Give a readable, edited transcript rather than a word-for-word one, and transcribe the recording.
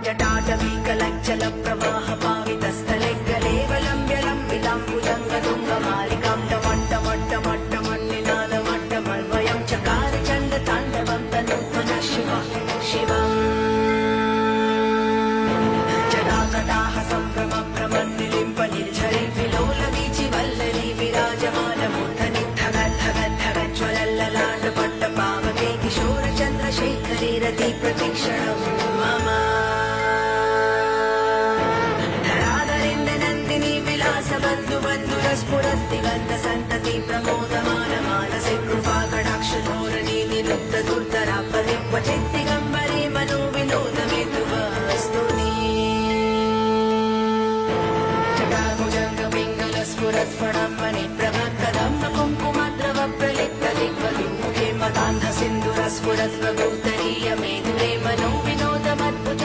जटाटवीकलज्जल प्रवाह पावितस्थले गलेवलम्ब्यलम्बिलाम्बुजङ्गतुङ्गमालिकां टमट्टमट्टमट्टमन्निनादमट्टमल्वयं चकार चण्डताण्डवं तनूत्मनः शिवम् जटाकटाः सम्भ्रमभ्रमन्निलिम्ब निर्झरि विलोलवीचि वल्लरी विराजमानमूर्धनिद्धगद्धगद्धगज्ज्वलल्ललाटपट्टपावके किशोरचन्द्रशेखरी रति प्रतीक्षणं मम स्फुरद्दिगन्तसन्तति प्रमोदमानमानसे कृपाकटाक्षधोरणी निरुद्धदुर्धरापदे क्वचिद्दिगम्बरे मनोविनोदमेतुवस्तुनि जटाभुजङ्गपिङ्गलस्फुरत्फणम्मणिप्रभक्कदं कुङ्कुमद्रवप्रलिप्तदिग्वलिमुखे मदान्धसिन्दुरस्फुरद्वगोत्तरीयमेधुरे मनो